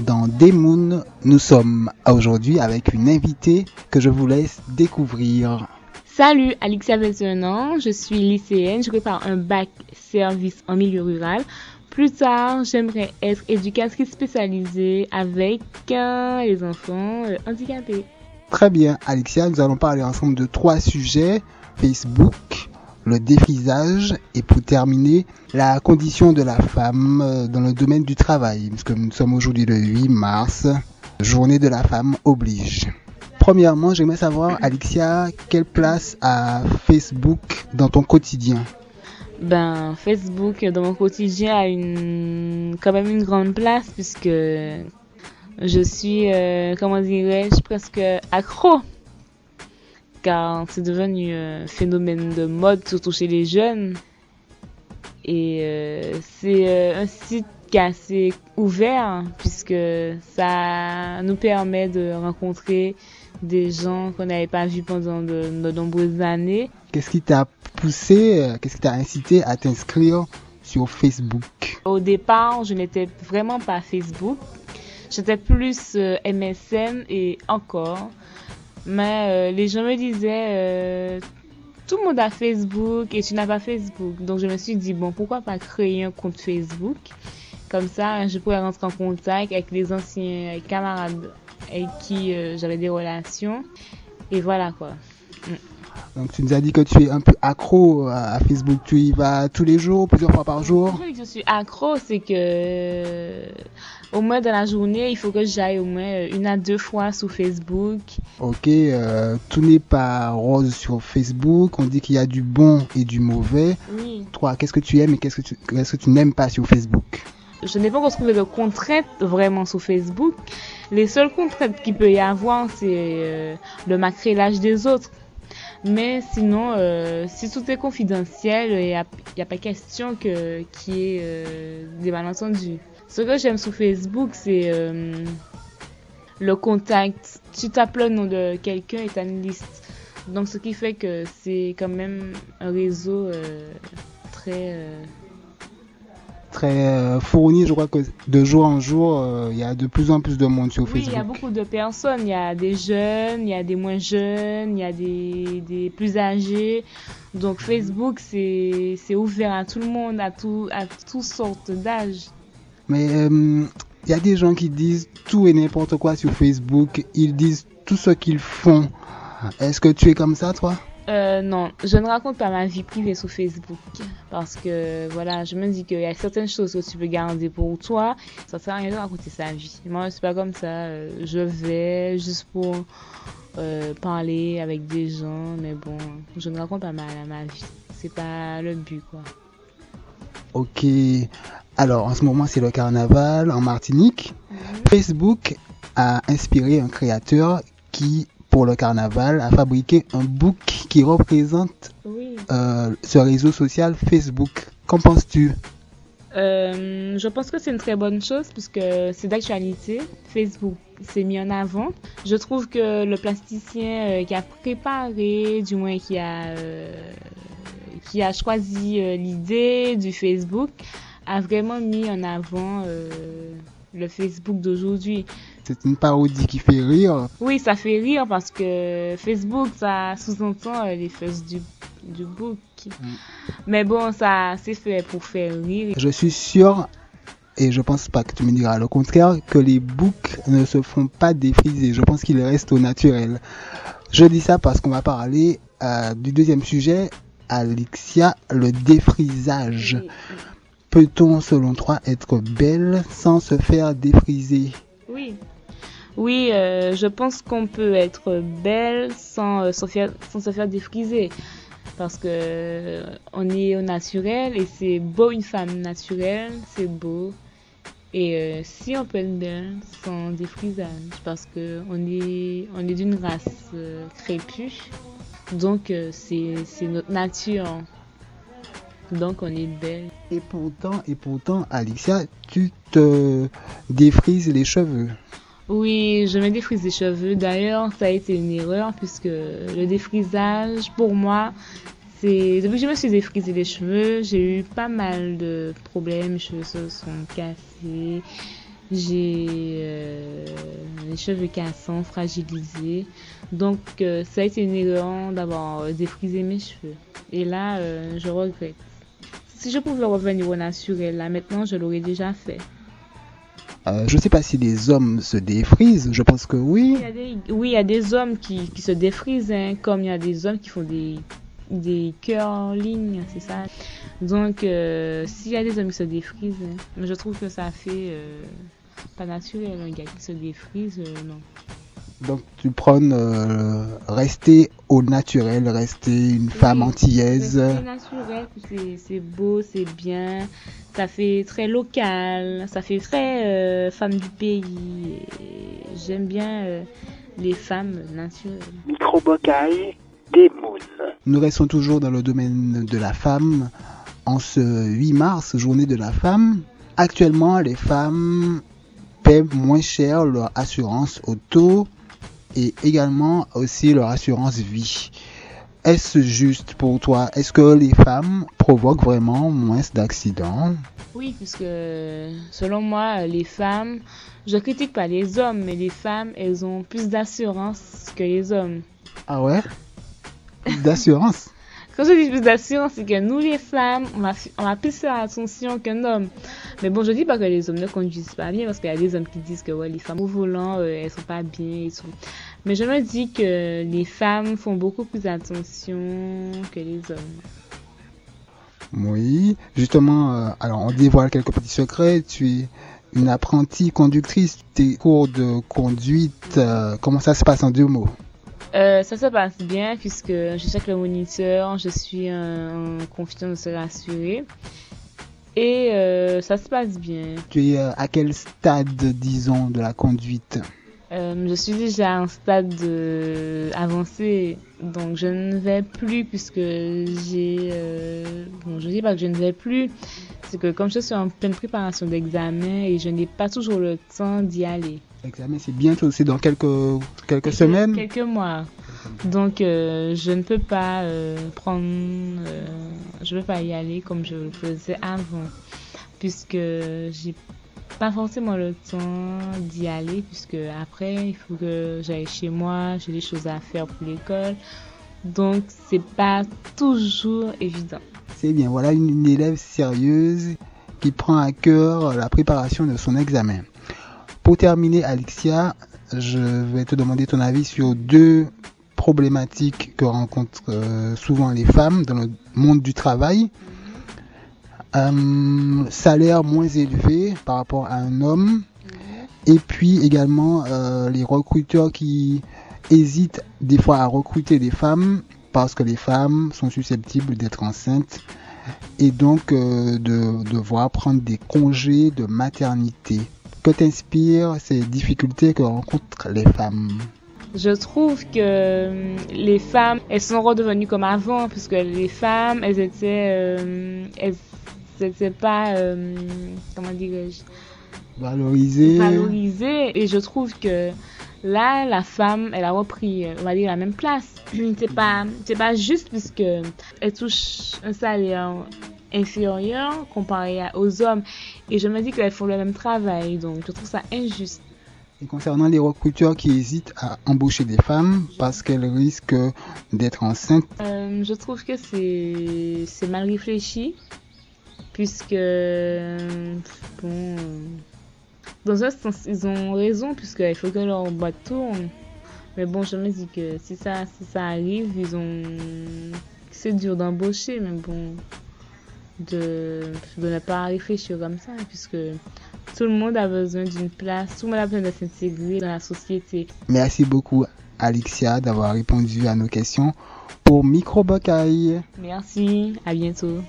dans Demoon. Nous sommes aujourd'hui avec une invitée que je vous laisse découvrir. Salut, Alexia 21 ans, je suis lycéenne, je prépare un bac service en milieu rural. Plus tard, j'aimerais être éducatrice spécialisée avec les enfants handicapés. Très bien, Alexia, nous allons parler ensemble de 3 sujets: Facebook, le défrisage et pour terminer, la condition de la femme dans le domaine du travail, puisque nous sommes aujourd'hui le 8 mars, journée de la femme oblige. Premièrement, j'aimerais savoir, Alexia, quelle place a Facebook dans ton quotidien? Facebook dans mon quotidien a quand même une grande place puisque je suis, presque accro. Car c'est devenu un phénomène de mode, surtout chez les jeunes. Et c'est un site qui est assez ouvert puisque ça nous permet de rencontrer des gens qu'on n'avait pas vus pendant de nombreuses années. Qu'est-ce qui t'a poussé, qu'est-ce qui t'a incité à t'inscrire sur Facebook? Au départ, je n'étais vraiment pas Facebook. J'étais plus MSN et encore. Mais les gens me disaient tout le monde a Facebook et tu n'as pas Facebook. Donc je me suis dit pourquoi pas créer un compte Facebook. Comme ça, je pourrais rentrer en contact avec les anciens camarades avec qui j'avais des relations. Et voilà quoi. Donc tu nous as dit que tu es un peu accro à Facebook. Tu y vas tous les jours, plusieurs fois par jour? Le truc que je suis accro, c'est que au moins dans la journée, il faut que j'aille au moins 1 à 2 fois sur Facebook. Ok, tout n'est pas rose sur Facebook. On dit qu'il y a du bon et du mauvais. Oui. Toi, qu'est-ce que tu aimes et qu'est-ce que tu n'aimes pas sur Facebook? Je n'ai pas encore trouvé de contraintes vraiment sur Facebook. Les seules contraintes qu'il peut y avoir, c'est le macrélage des autres. Mais sinon, si tout est confidentiel, il n'y a pas question qu'il y ait des malentendus. Ce que j'aime sur Facebook, c'est le contact. Tu tapes le nom de quelqu'un et tu as une liste. Donc, ce qui fait que c'est quand même un réseau très fourni. Je crois que de jour en jour, il y a de plus en plus de monde sur Facebook. Oui, il y a beaucoup de personnes. Il y a des jeunes, il y a des moins jeunes, il y a des plus âgés. Donc Facebook, c'est ouvert à tout le monde, à toutes sortes d'âges. Mais il y a des gens qui disent tout et n'importe quoi sur Facebook. Ils disent tout ce qu'ils font. Est-ce que tu es comme ça, toi? Non, je ne raconte pas ma vie privée sur Facebook parce que voilà, je me dis qu'il y a certaines choses que tu peux garder pour toi. Ça sert à rien de raconter sa vie. Moi, c'est pas comme ça. Je vais juste pour parler avec des gens, mais bon, je ne raconte pas ma vie. C'est pas le but, quoi. Ok. Alors, en ce moment, c'est le carnaval en Martinique. Facebook a inspiré un créateur qui, pour le carnaval, a fabriqué un book qui représente ce réseau social Facebook. Qu'en penses-tu? Je pense que c'est une très bonne chose puisque c'est d'actualité. Facebook s'est mis en avant. Je trouve que le plasticien qui a préparé, du moins qui a choisi l'idée du Facebook, a vraiment mis en avant le Facebook d'aujourd'hui. C'est une parodie qui fait rire. Oui, ça fait rire parce que Facebook, ça sous-entend les fesses du book. Mais bon, ça c'est fait pour faire rire. Je suis sûr, et je pense pas que tu me diras le contraire, que les books ne se font pas défriser. Je pense qu'ils restent au naturel. Je dis ça parce qu'on va parler du deuxième sujet, Alexia, le défrisage. Oui. Peut-on, selon toi, être belle sans se faire défriser? Oui, je pense qu'on peut être belle sans se faire défriser. Parce que on est au naturel et c'est beau une femme naturelle, c'est beau. Et si on peut être belle sans défrisage, parce que on est d'une race crépue, donc c'est notre nature. Donc on est belle. Et pourtant, Alexia, tu te défrises les cheveux. Oui, je me défrise les cheveux. D'ailleurs, ça a été une erreur puisque le défrisage, pour moi, depuis que je me suis défrisé les cheveux, j'ai eu pas mal de problèmes. Mes cheveux se sont cassés. j'ai les cheveux cassants, fragilisés. Donc, ça a été une erreur d'avoir défrisé mes cheveux. Et là, je regrette. Si je pouvais revenir au naturel, là, maintenant, je l'aurais déjà fait. Je ne sais pas si les hommes se défrisent, je pense que oui. Oui, il y a des hommes qui se défrisent, hein, comme il y a des hommes qui font des curling, c'est ça. Donc, s'il y a des hommes qui se défrisent, hein, je trouve que ça fait pas naturel, un gars qui se défrise, non. Donc tu prônes rester au naturel, rester une femme antillaise. C'est naturel, c'est beau, c'est bien, ça fait très local, ça fait très femme du pays. Et j'aime bien les femmes naturelles. Microbocaille des Mounes. Nous restons toujours dans le domaine de la femme. En ce 8 mars, journée de la femme, actuellement les femmes paient moins cher leur assurance auto et également aussi leur assurance vie. Est-ce juste pour toi? Est-ce que les femmes provoquent vraiment moins d'accidents? Oui, puisque selon moi, les femmes, je critique pas les hommes, mais les femmes, elles ont plus d'assurance que les hommes. Ah ouais? D'assurance? Quand je dis plus d'assurance, c'est que nous, les femmes, on va plus faire attention qu'un homme. Mais bon, je dis pas que les hommes ne conduisent pas bien, parce qu'il y a des hommes qui disent que ouais, les femmes au volant, elles sont pas bien et tout. Mais je me dis que les femmes font beaucoup plus attention que les hommes. Oui, justement, alors on dévoile quelques petits secrets. Tu es une apprentie conductrice. Tes cours de conduite, comment ça se passe en 2 mots? Ça se passe bien puisque je check le moniteur, je suis en confiance de se rassurer et ça se passe bien. Tu es à quel stade, disons, de la conduite? Je suis déjà à un stade avancé, donc je ne vais plus puisque bon, je dis pas que je ne vais plus, c'est que comme je suis en pleine préparation d'examen et je n'ai pas toujours le temps d'y aller. L'examen, c'est bientôt, c'est dans quelques semaines? Quelques mois. Donc, je ne peux pas je ne peux pas y aller comme je le faisais avant, puisque j'ai pas forcément le temps d'y aller, puisque après, il faut que j'aille chez moi, j'ai des choses à faire pour l'école. Donc, c'est pas toujours évident. C'est bien, voilà une élève sérieuse qui prend à cœur la préparation de son examen. Pour terminer, Alexia, je vais te demander ton avis sur 2 problématiques que rencontrent souvent les femmes dans le monde du travail. Salaire moins élevé par rapport à un homme, et puis également les recruteurs qui hésitent des fois à recruter des femmes parce que les femmes sont susceptibles d'être enceintes et donc de devoir prendre des congés de maternité. Que t'inspirent ces difficultés que rencontrent les femmes? Je trouve que les femmes, elles sont redevenues comme avant, puisque les femmes, elles étaient pas, comment dirais-je, valorisées. Et je trouve que là, la femme, elle a repris, on va dire, la même place. C'est pas juste puisque elle touche un salaire inférieur comparé aux hommes. Et je me dis qu'elles font le même travail, donc je trouve ça injuste. Et concernant les recruteurs qui hésitent à embaucher des femmes parce qu'elles risquent d'être enceintes, je trouve que c'est mal réfléchi, puisque bon, dans un sens ils ont raison, puisqu'il faut que leur boîte tourne. Mais bon, je me dis que si ça arrive, c'est dur d'embaucher, mais bon, de ne pas réfléchir comme ça, puisque tout le monde a besoin d'une place, tout le monde a besoin de s'intégrer dans la société. Merci beaucoup Alexia d'avoir répondu à nos questions pour Microbocaille. Merci, à bientôt.